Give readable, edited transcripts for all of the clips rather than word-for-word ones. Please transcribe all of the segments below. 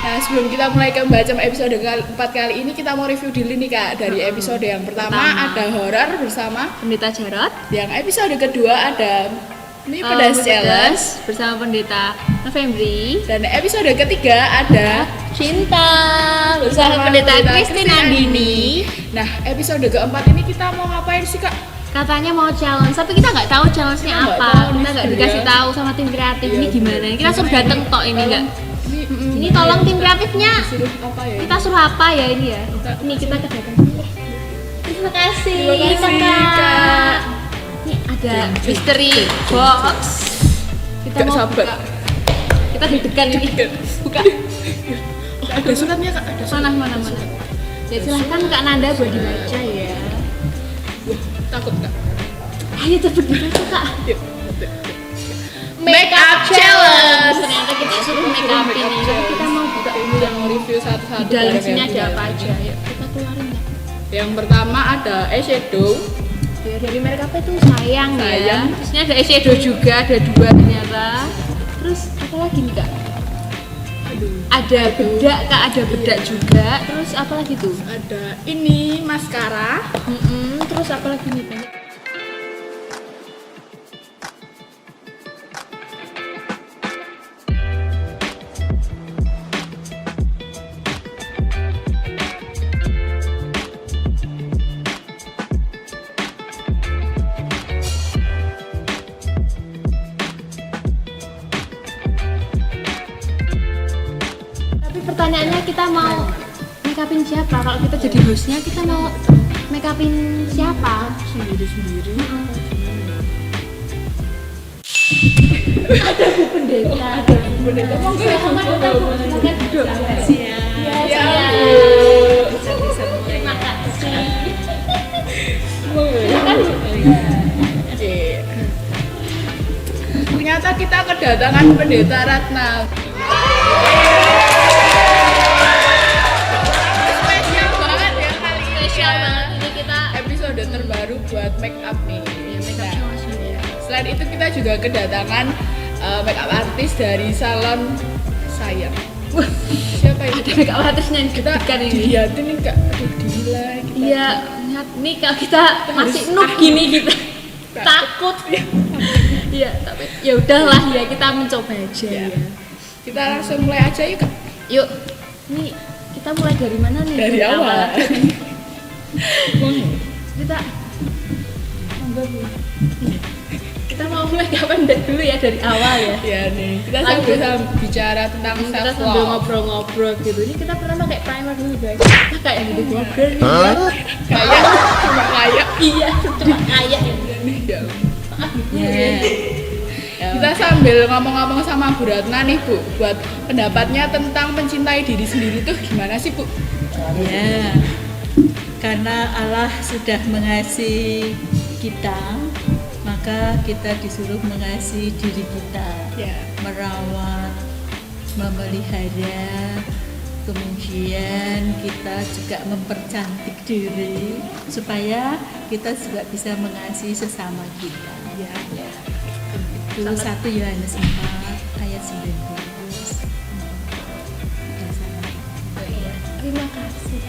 Nah, sebelum kita mulai ke Mbacem episode 4 kali ini, kita mau review dulu nih Kak. Dari episode yang pertama ada horor bersama Pendeta Jarot. Yang episode kedua ada Pedas Challenge bersama Pendeta Novembri. Dan episode ketiga ada Cinta bersama Pendeta Christine Andini. Nah, episode keempat ini kita mau ngapain sih Kak? Katanya mau challenge, tapi kita nggak tahu challenge-nya apa. Kita nggak dikasih tahu sama tim kreatif ini gimana. Kita suruh dateng tok ini enggak. Ini tolong tim kreatifnya. Kita suruh apa ya ini ya? Ini kita kedatangan. Terima kasih Kakak. Ini ada mystery box. Kita mau sabar. Kita deg-degan ini. Buka. Ada suratnya Kak. Ada surat. Mana. Ya silahkan Kak Nanda buat dibaca ya. Takut Kak. Ayo cepet dibaca Kak. Yuk. Make up challenge. Ternyata kita suruh make up ini. Kita mau buka ini yang mau review satu-satu. di dalam sini ada apa aja? Yuk kita keluarin ya. Yang pertama ada eyeshadow. Ya, dari merek apa itu sayang ya. Terus ini ada eyeshadow juga, ada 2 ternyata. Terus apa lagi nih Kak? Ada bedak Kak, ada bedak juga. Terus apa lagi tuh? Ada ini maskara. Terus apa lagi nih banyak? Pertanyaannya kita mau make upin siapa? Kalau kita jadi hostnya kita mau make upin siapa? Sendiri-sendiri. Ada Bu Pendeta, ada Bu Pendeta. Monggo silakan duduk. Ya. Terima kasih. Ternyata kita kedatangan Pendeta Ratna. Terbaru buat make up nih. Selain itu kita juga kedatangan make up artis dari salon Sayang. Wah, siapa itu? Ada make up artisnya yang kita ini. Dilihatin nih Kak. Aduh gila kita. Iya, lihat nih Kak kita masih noob gini kita. Takut. Iya, tapi ya udahlah ya kita mencoba aja ya. Kita langsung mulai aja yuk Kak. Yuk. Nih, kita mulai dari mana nih? Dari awal. Kita mau make up dulu ya dari awal ya. Iya nih. Kita sambil bicara tentang self love. Kita sambil ngobrol-ngobrol gitu. Ini kita pertama kayak primer dulu guys. Kita kayak gitu ngobrol nih. Kayak cuma kayak. Iya, cuma kayak ya. Maaf gitu. Kita sambil ngomong-ngomong sama Bu Ratna nih Bu, buat pendapatnya tentang mencintai diri sendiri tuh gimana sih Bu? Ya, karena Allah sudah mengasihi kita, maka kita disuruh mengasihi diri kita, merawat, memelihara, kemudian kita juga mempercantik diri supaya kita juga bisa mengasihi sesama kita. Itu 1 Yohanes 4 ayat 19. Terima kasih.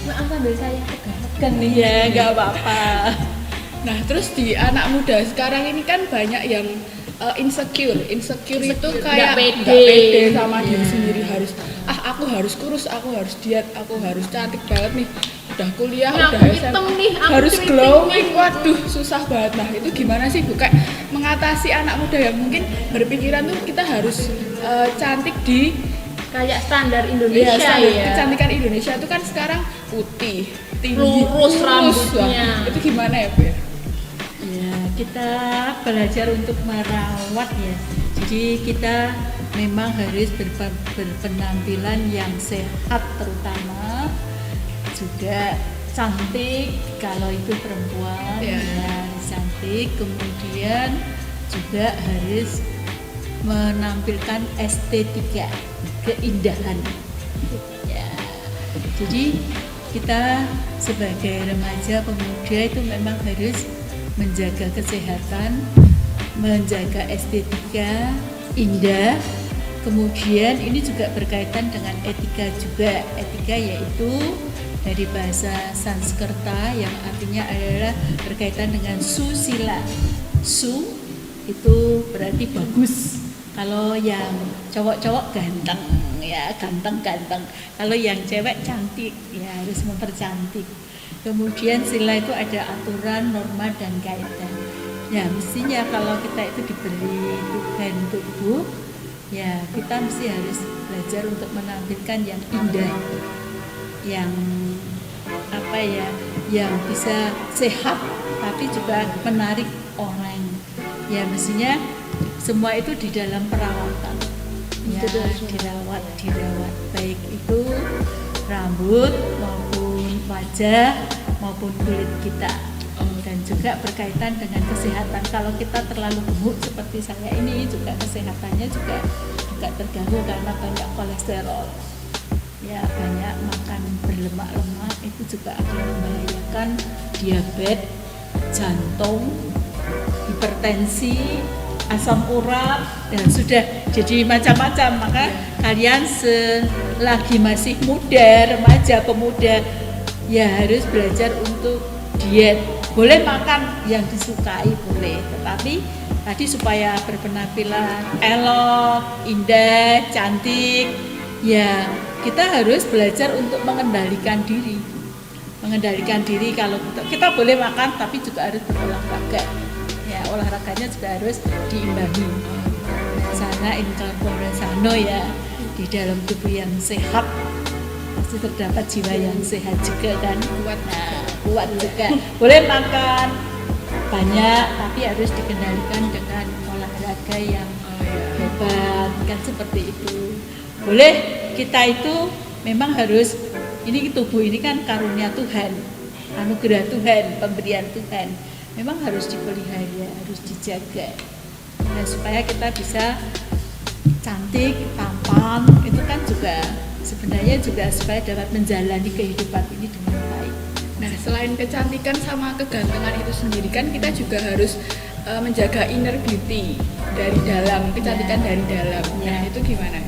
Maaf sambil saya pegang nih ya, nggak apa-apa. Nah terus di anak muda sekarang ini kan banyak yang insecure itu kayak nggak pede sama diri sendiri, aku harus kurus, aku harus diet, aku harus cantik banget nih, udah kuliah, udah SMA, harus glowing, waduh susah banget. Nah itu gimana sih Bu kayak mengatasi anak muda yang mungkin berpikiran tuh kita harus cantik di kayak standar Indonesia ya. Kecantikan Indonesia itu kan sekarang putih, tinggi, lurus rambutnya. Itu gimana ya Bu ya? Ya, kita belajar untuk merawat ya. Jadi kita memang harus berpenampilan yang sehat, terutama juga cantik kalau itu perempuan ya cantik, kemudian juga harus menampilkan estetika, keindahan ya. Jadi kita sebagai remaja pemuda itu memang harus menjaga kesehatan, menjaga estetika indah, Kemudian ini juga berkaitan dengan etika juga. Etika yaitu dari bahasa Sanskerta yang artinya adalah berkaitan dengan susila. Su itu berarti bagus. Kalau yang cowok-cowok ganteng ya, ganteng-ganteng. Kalau yang cewek cantik ya harus mempercantik. Kemudian sila itu ada aturan, norma dan kaidah. Ya mestinya kalau kita itu diberi Tuhan tubuh, ya kita mesti harus belajar untuk menampilkan yang indah, yang apa ya, yang bisa sehat tapi juga menarik orang. Ya mestinya semua itu di dalam perawatan, ya dirawat baik itu rambut maupun wajah maupun kulit kita. Dan juga berkaitan dengan kesehatan. Kalau kita terlalu gemuk seperti saya ini juga kesehatannya juga terganggu karena banyak kolesterol. Ya banyak makan berlemak-lemak itu juga akan membahayakan diabetes, jantung, hipertensi, asam urat dan sudah jadi macam-macam. Maka kalian selagi masih muda, remaja, pemuda ya harus belajar untuk diet. Boleh makan yang disukai boleh, tetapi tadi supaya berpenampilan elok, indah, cantik, ya kita harus belajar untuk mengendalikan diri. Mengendalikan diri kalau kita boleh makan tapi juga harus berolahraga. Ya, olahraganya juga harus diimbangi. Sana in corpore sano ya, di dalam tubuh yang sehat pasti terdapat jiwa yang sehat juga kan, kuat juga. Boleh makan banyak tapi harus dikendalikan dengan olahraga yang hebat kan, seperti itu. Boleh kita itu memang harus, ini tubuh ini kan karunia Tuhan, anugerah Tuhan, pemberian Tuhan, memang harus dipelihara, harus dijaga ya, supaya kita bisa cantik, tampan. Itu kan juga sebenarnya juga supaya dapat menjalani kehidupan ini dengan baik. Nah, selain kecantikan sama kegantengan itu sendiri kan kita juga harus menjaga inner beauty dari dalam, kecantikan dari dalam. Nah, itu gimana?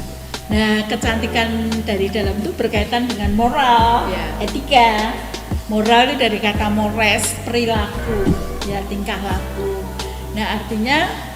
Nah, kecantikan dari dalam itu berkaitan dengan moral, etika. Moral itu dari kata mores, perilaku, ya tingkah laku. Nah, artinya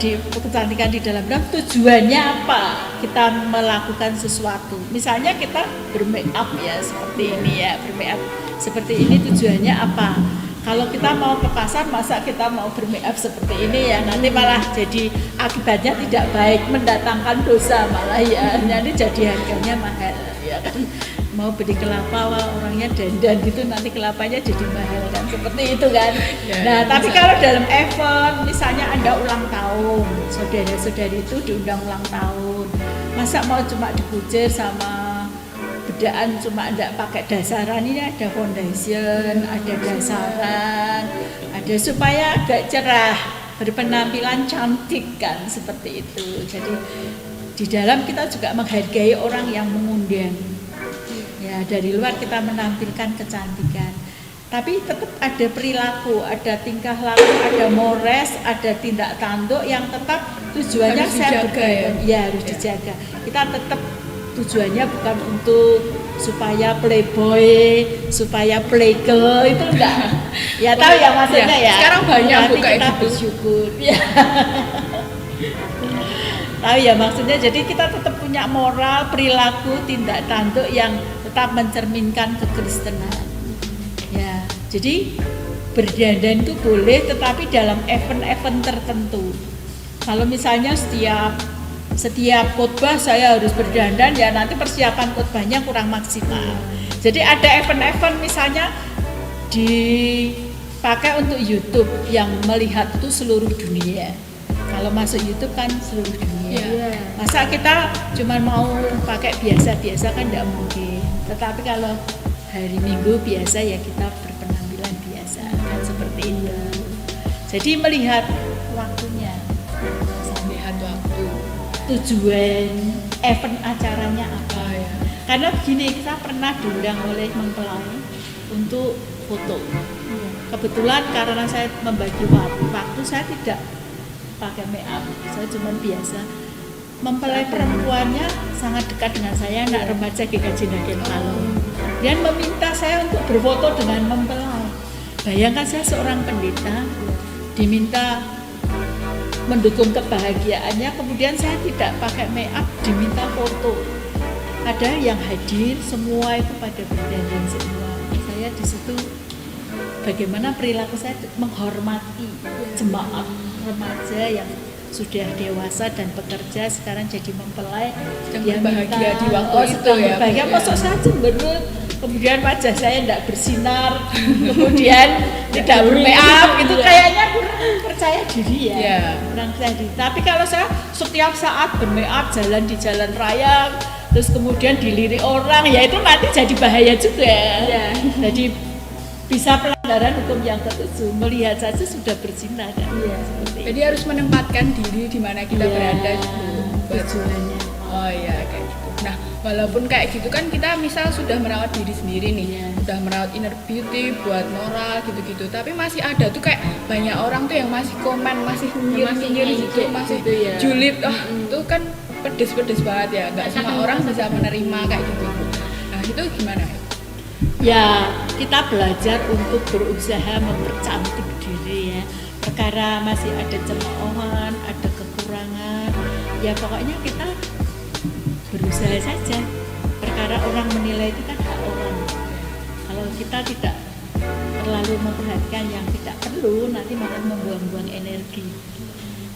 di kecantikan di dalam tujuannya apa kita melakukan sesuatu. Misalnya kita bermake up ya seperti ini ya, bermake up seperti ini tujuannya apa? Kalau kita mau ke pasar, masa kita mau bermake up seperti ini ya, nanti malah jadi akibatnya tidak baik, mendatangkan dosa malah ya, nanti jadi harganya mahal ya kan. Mau beli kelapa, wah orangnya dandan gitu, nanti kelapanya jadi mahal kan, seperti itu kan. Nah, tapi kalau dalam event, misalnya Anda ulang tahun, saudara-saudari itu diundang ulang tahun, masa mau cuma dipujer sama bedaan, cuma enggak pakai dasaran, ini ada foundation, ada dasaran, ada supaya agak cerah, berpenampilan cantik kan, seperti itu. Jadi di dalam kita juga menghargai orang yang mengundang. Ya, dari luar kita menampilkan kecantikan, tapi tetap ada perilaku, ada tingkah laku, ada mores, ada tindak tanduk yang tetap tujuannya harus dijaga harus dijaga. Kita tetap tujuannya bukan untuk supaya playboy, supaya playgirl, itu enggak. Ya tahu ya maksudnya ya. Sekarang banyak buka kita itu. Bersyukur. Ya. Tahu ya maksudnya, jadi kita tetap punya moral, perilaku, tindak tanduk yang tetap mencerminkan kekristenan. Ya, jadi berdandan itu boleh, tetapi dalam event-event tertentu. Kalau misalnya setiap khotbah saya harus berdandan, ya nanti persiapan khotbahnya kurang maksimal. Jadi ada event-event misalnya dipakai untuk YouTube yang melihat itu seluruh dunia. Kalau masuk YouTube kan seluruh dunia. Masa kita cuma mau pakai biasa-biasa kan tidak mungkin. Tetapi kalau hari Minggu biasa ya kita berpenampilan biasa kan, seperti itu. Jadi melihat waktunya, melihat waktu, tujuan event acaranya apa ya. Karena begini, kita pernah diundang oleh mempelai untuk foto. Kebetulan karena saya membagi waktu, saya tidak pakai make up, saya cuma biasa. mempelai perempuannya sangat dekat dengan saya, anak remaja GKJ Nagen Palo. Dan meminta saya untuk berfoto dengan mempelai. Bayangkan saya seorang pendeta diminta mendukung kebahagiaannya, kemudian saya tidak pakai make up, diminta foto. Ada yang hadir, semua itu pada berdandan semua. Saya di situ bagaimana perilaku saya menghormati jemaat remaja yang sudah dewasa dan bekerja, sekarang jadi mempelai yang bahagia di waktu itu ya. Bahagia, masuk saya cemberut, kemudian wajah saya tidak bersinar, kemudian tidak make up gitu, kayaknya kurang percaya diri ya. Kurang percaya diri. Tapi kalau saya setiap saat bermake up, jalan di jalan raya, terus kemudian dilirik orang, ya itu nanti jadi bahaya juga. Jadi bisa pelanggaran hukum yang ke-7, melihat saja sudah bersinar kan. Jadi harus menempatkan diri di mana kita berada tujuannya. Oh iya kayak gitu. Nah, walaupun kayak gitu kan kita misal sudah merawat diri sendiri nih, udah merawat inner beauty buat moral gitu-gitu, tapi masih ada tuh kayak banyak orang tuh yang masih komen, masih nyinyir gitu, masih julid. Itu kan pedes banget ya, nggak semua orang bisa menerima kayak gitu. Nah itu gimana? Ya kita belajar untuk berusaha mempercantik diri ya, perkara masih ada cemoohan, ada kekurangan, ya pokoknya kita berusaha saja. Perkara orang menilai itu kan hak orang. Kalau kita tidak terlalu memperhatikan yang tidak perlu, nanti malah membuang-buang energi.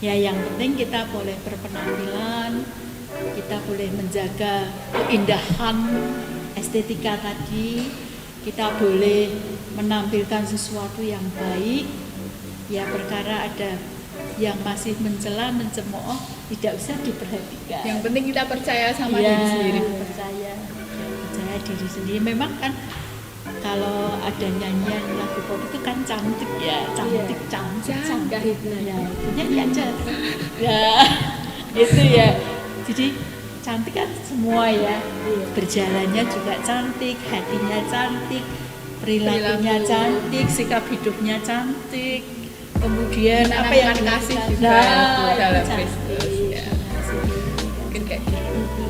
Ya yang penting kita boleh berpenampilan, kita boleh menjaga keindahan estetika tadi, kita boleh menampilkan sesuatu yang baik. Ya perkara ada yang masih mencela, mencemooh, tidak usah diperhatikan. Yang penting kita percaya sama diri sendiri. Percaya diri sendiri. Memang kan kalau ada nyanyian lagu pop itu kan cantik ya, cantik. Ya, nyanyi aja. Ya, gitu ya. Jadi cantik kan semua ya. Berjalannya juga cantik, hatinya cantik, perilakunya cantik, sikap hidupnya cantik. Kemudian apa yang kasih juga dalam Kristus ya. Mungkin kayak gitu.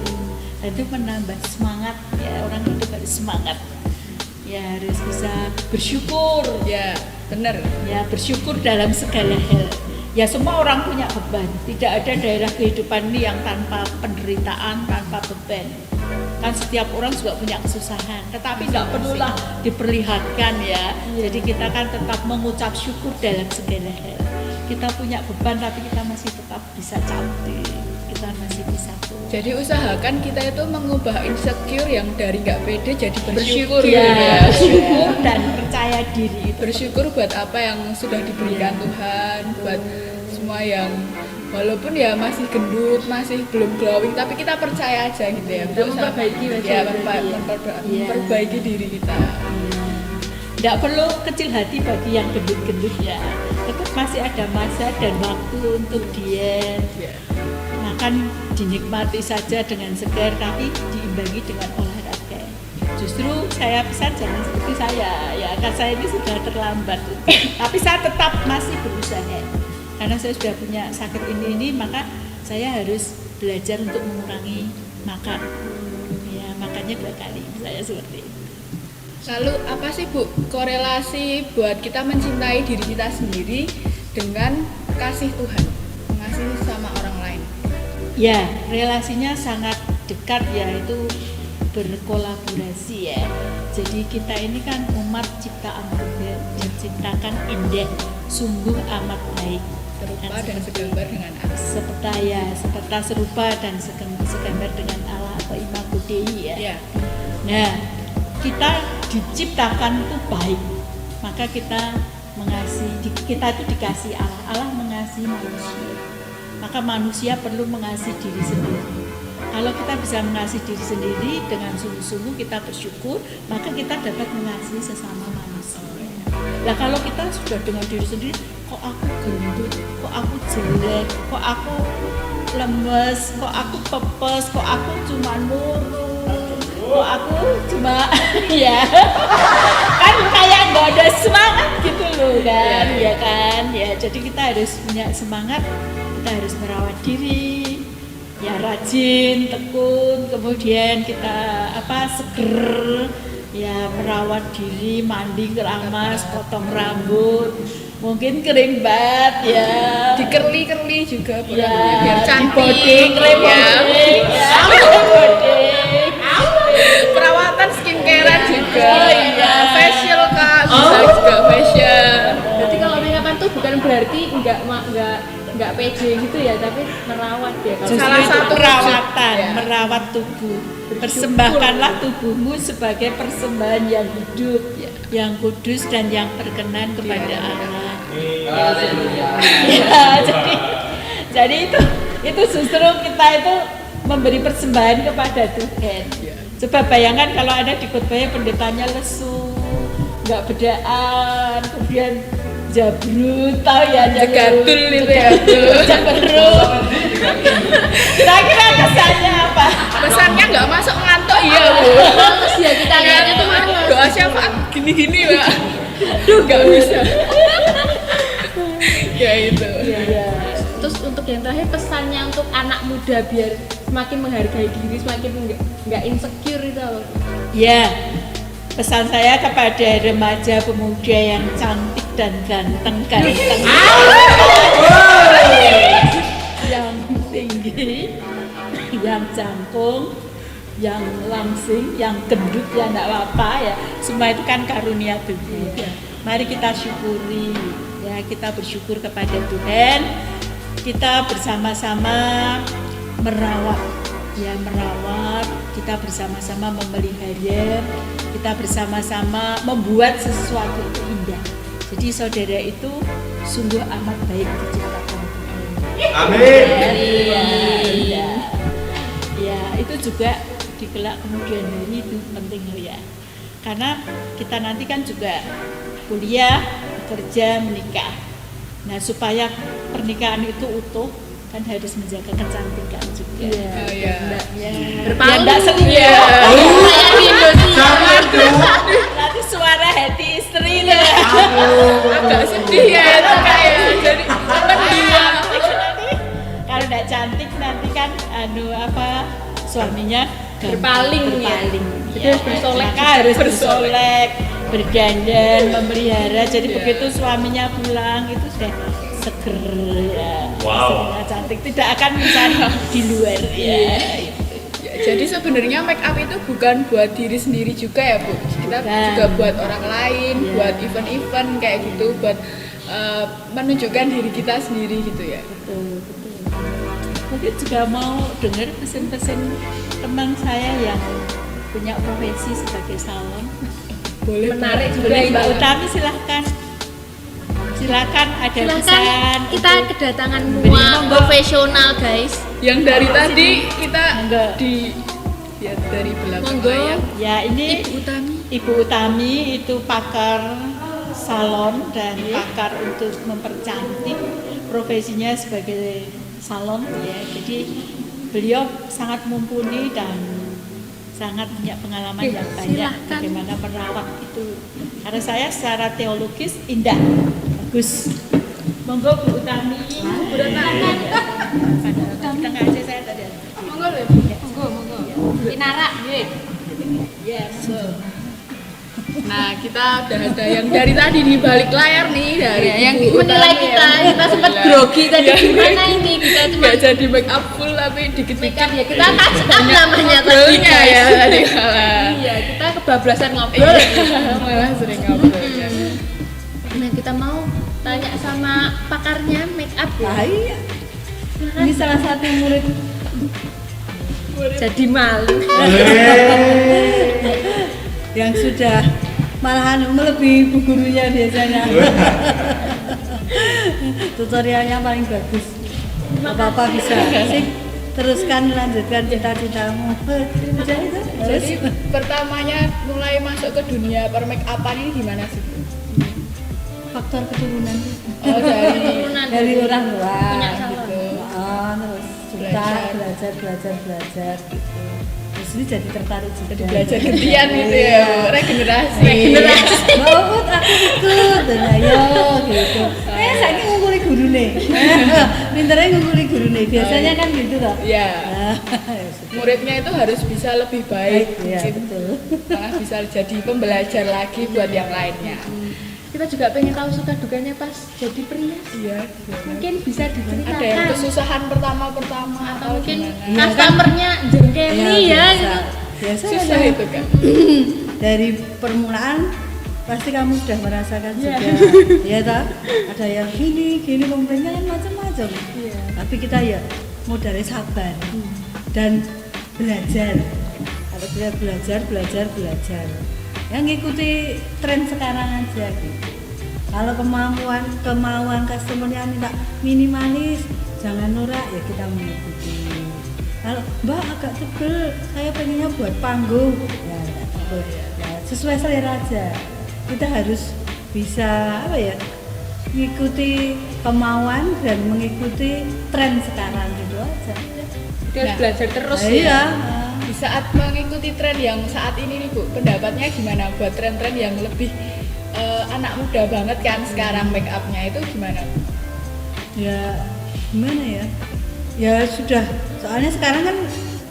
Itu menambah semangat ya, orang hidup harus semangat. Ya harus bisa bersyukur. Ya, benar. Ya bersyukur dalam segala hal. Ya semua orang punya beban. Tidak ada daerah kehidupan ini yang tanpa penderitaan, tanpa beban. Kan setiap orang juga punya kesusahan, tetapi tidak perlulah diperlihatkan ya. Jadi kita kan tetap mengucap syukur dalam segala hal. Kita punya beban tapi kita masih tetap bisa cantik, kita masih bisa tuh. Jadi usahakan kita itu mengubah insecure yang dari nggak pede jadi bersyukur ya. Bersyukur dan percaya diri. Bersyukur buat apa yang sudah diberikan Tuhan, buat semua yang walaupun ya masih gendut, masih belum glowing, tapi kita percaya aja gitu ya. Kita memperbaiki memperbaiki diri kita. Tidak perlu kecil hati bagi yang gendut-gendut ya. Tetap masih ada masa dan waktu untuk diet. Makan dinikmati saja dengan segar, tapi diimbangi dengan olahraga. Justru saya pesan jangan seperti saya ya, kan saya ini sudah terlambat. Tapi saya tetap masih berusaha. Karena saya sudah punya sakit ini, maka saya harus belajar untuk mengurangi makan. Ya, makannya 2 kali, saya seperti itu. Lalu apa sih Bu korelasi buat kita mencintai diri kita sendiri dengan kasih Tuhan, mengasihi sama orang lain? Ya, relasinya sangat dekat ya, itu berkolaborasi ya. Jadi kita ini kan umat ciptaan Tuhan, diciptakan indah, sungguh amat baik. Serupa dan segambar dengan Allah. Serupa dan segambar dengan Allah atau imago Dei ya. Nah, kita diciptakan itu baik, maka kita mengasihi, kita itu dikasih Allah. Allah mengasihi manusia, maka manusia perlu mengasihi diri sendiri. Kalau kita bisa mengasihi diri sendiri dengan sungguh-sungguh kita bersyukur, maka kita dapat mengasihi sesama manusia. Nah kalau kita sudah dengan diri sendiri, kok aku gendut, kok aku jelek, kok aku lemes, kok aku pepes, kok aku cuma nurut, kok aku cuma ya kan kayak nggak ada semangat gitu loh kan, ya kan, ya jadi kita harus punya semangat, kita harus merawat diri, ya rajin, tekun, kemudian kita seger, ya merawat diri, mandi keramas, potong rambut, mungkin kering banget ya, Dikerli juga ya biar cantik. rebonding, Perawatan skincarean juga. Oh, iya. Facial Kak, bisa juga facial. Berarti kalau make upan tuh bukan berarti nggak pede gitu ya, tapi merawat ya. Kalau Justru Salah itu satu perawatan, wujud, ya. merawat tubuh. Persembahkanlah tubuhmu sebagai persembahan yang hidup, yang kudus dan yang berkenan kepada Allah. Ya, jadi itu justru kita itu memberi persembahan kepada Tuhan. Coba bayangkan kalau ada di khotbahnya pendetanya lesu, nggak bedaan, kemudian jabrut, tahu ya Jagadul itu ya. jabrut. Kira-kira kesannya apa? Pesannya nggak masuk ngantuk iya Bu. terus ya kita lihatnya tuh malah Doa syafaat gini-gini Mbak. Duh nggak bisa. Ya itu. Terus untuk yang terakhir pesannya untuk anak muda biar semakin menghargai diri, semakin nggak insecure itu apa? Ya, pesan saya kepada remaja pemuda yang cantik dan ganteng, yang tinggi, yang jangkung, yang langsing, yang gendut, ya enggak apa-apa ya. Semua itu kan karunia Tuhan. Mari kita syukuri, ya kita bersyukur kepada Tuhan. Kita bersama-sama merawat, kita bersama-sama memelihara, kita bersama-sama membuat sesuatu itu indah. Jadi saudara itu sungguh amat baik diciptakan Tuhan. Amin. Ya, itu juga di kelak kemudian hari itu penting ya. Karena kita nanti kan juga kuliah, bekerja, menikah. Nah, supaya pernikahan itu utuh kan harus menjaga kecantikan juga. Oh iya. Ya, Berpaling. enggak sedih ya. Kayak di Indonesia. Nanti suara hati istri lah. Agak sedih ya itu kayak jadi pendua. Kalau enggak cantik nanti kan suaminya Berpaling, ya. Jadi harus bersolek Maka juga. harus bersolek, berdandan, memelihara. Jadi Iya. begitu suaminya pulang itu sudah seger ya. Wow. Istrinya cantik, tidak akan mencari di luar ya. Ya, jadi sebenarnya make up itu bukan buat diri sendiri juga ya Bu. Kita Bukan. juga buat orang lain, Iya. buat event-event kayak gitu, buat menunjukkan diri kita sendiri gitu ya. Betul. Mungkin juga mau dengar pesan-pesan teman saya yang punya profesi sebagai salon. Boleh Menarik juga Boleh itu. Mbak Utami silahkan ada Silakan pesan kita untuk- kedatangan Beri semua monggo. profesional guys. Yang dari tadi kita Monggo. ya dari belakang Monggo. layar. Ya ini Ibu Utami. Ibu Utami itu pakar salon dan pakar untuk mempercantik, profesinya sebagai salon ya. Jadi beliau sangat mumpuni dan sangat punya pengalaman yang banyak Silahkan. bagaimana merawat itu. Karena saya secara teologis indah, bagus. Monggo Bu Utami. Bu Utami. Tengah aja saya tadi. Monggo Le. Monggo. Pinara. Ya, monggo. Nah, kita udah ada yang dari tadi di balik layar nih dari Yang Ibu menilai Utami kita, ya. kita sempat Gila. grogi tadi Iya. gimana ini kita cuma Nggak jadi make up full tapi make dikit-dikit up ya kita touch up namanya tadi ngobrolnya guys. ya tadi malah. Iya kita kebablasan ngobrol. Malah sering ngobrol ya. Nah kita mau tanya sama pakarnya make up ya. iya. Ini salah satu murid Jadi malu. yang sudah malahan melebihi bu gurunya biasanya. Tutorialnya paling bagus. Apa-apa bisa. Sip, teruskan lanjutkan cita-citamu. Udah itu. Jadi pertamanya mulai masuk ke dunia per make upan ini gimana sih? Faktor keturunan Oh dari Turunan. dari orang tua. Punya salon. Gitu. Terus suka belajar gitu. Terus ini jadi tertarik juga. belajar gantian gitu ya, regenerasi. Mau aku ikut dan ayo gitu. Saya ngumpuli gurune gurune. Pinternya ngungkuli gurune. Biasanya kan gitu toh. Iya. Nah, ya sudah. Muridnya itu harus bisa lebih baik, Iya, mungkin betul. malah bisa jadi pembelajar lagi buat yang lainnya. Kita juga pengen tahu suka dukanya pas jadi pria. Iya. Mungkin bisa diceritakan. Ada yang kesusahan pertama atau mungkin gimana? Iya, kan? customernya jengkeli ya biasa. gitu. Biasa Susah ada. itu kan. Dari permulaan pasti kamu sudah merasakan Iya. juga. Iya toh? Ada yang gini komplainnya kan macam-macam. Iya. Tapi kita ya modalnya sabar dan belajar. Harus belajar. Yang ngikuti tren sekarang aja gitu. Kalau kemauan customernya minta minimalis, jangan norak, ya kita mengikuti. Kalau Mbak agak tebel, saya pengennya buat panggung, ya agak tebel. Ya, sesuai selera aja. Kita harus bisa mengikuti kemauan dan mengikuti tren sekarang gitu aja. Dia harus belajar terus Nah, ya. iya. Di saat mengikuti tren yang saat ini nih Bu, pendapatnya gimana buat tren-tren yang lebih anak muda banget kan sekarang make upnya itu gimana? Ya gimana ya? Ya sudah, soalnya sekarang kan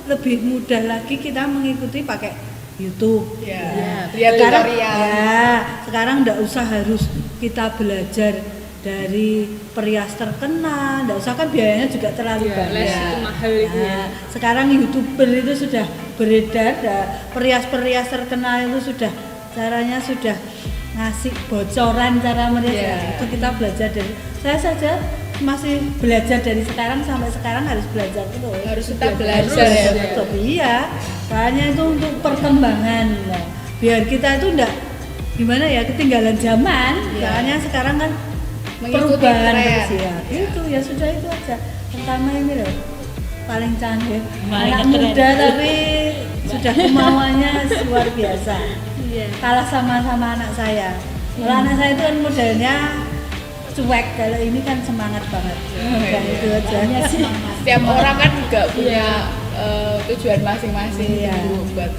lebih mudah lagi kita mengikuti pakai YouTube. Ya, lihat sekarang tutorial. ya, sekarang nggak usah harus kita belajar dari perias terkenal, nggak usah kan biayanya juga terlalu Iya, les banyak. itu mahal itu ya. Sekarang YouTuber itu sudah beredar, perias-perias terkenal itu sudah caranya sudah ngasih bocoran cara mereka. Iya. Itu kita belajar dari saya saja masih belajar dari sekarang sampai sekarang harus belajar terus. Harus tetap belajar ya. Betul, iya. Soalnya itu untuk perkembangan. Nah, biar kita itu enggak gimana ya ketinggalan zaman. Iya. Soalnya sekarang kan Mengikuti perubahan tren. terus ya. Itu ya sudah itu aja. Pertama ini loh paling canggih. Paling Anak keren. muda tapi sudah kemauannya luar biasa. Iya. Kalah sama anak saya. Kalau anak saya itu kan modelnya cuek, kalau ini kan semangat banget. Dan itu aja. Setiap orang kan juga punya tujuan masing-masing Iya. Bu, buat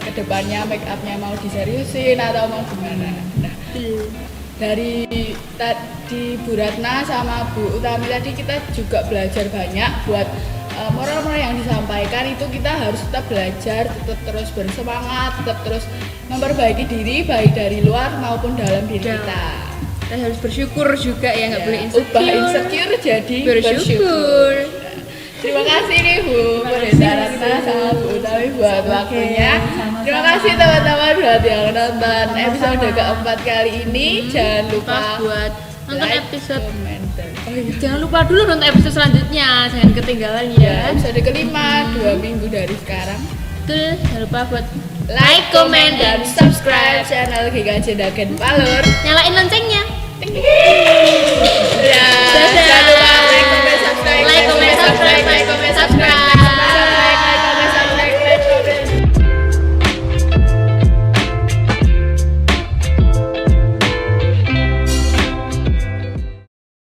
kedepannya make upnya mau diseriusin atau mau gimana. Nah, dari tadi Bu Ratna sama Bu Utami tadi kita juga belajar banyak buat moral-moral yang disampaikan itu kita harus tetap belajar, tetap terus bersemangat, tetap terus memperbaiki diri baik dari luar maupun dalam diri Dalam. kita. Kita harus bersyukur juga ya, nggak boleh Ubah insecure. insecure jadi Bersyukur. Terima kasih nih Bu Pendeta Ratna sama Bu Utami buat waktunya. sama-sama. Terima kasih teman-teman buat yang nonton episode keempat kali ini. Jangan lupa buat nonton like, episode. comment, dan Jangan lupa dulu nonton episode selanjutnya, jangan ketinggalan ya. episode kelima 2 minggu dari sekarang. Betul, jangan lupa buat Like, comment, dan subscribe channel GKJ Dagen Palur. nyalain loncengnya. Ya, jangan lupa like, comment, subscribe. Like, comment, subscribe.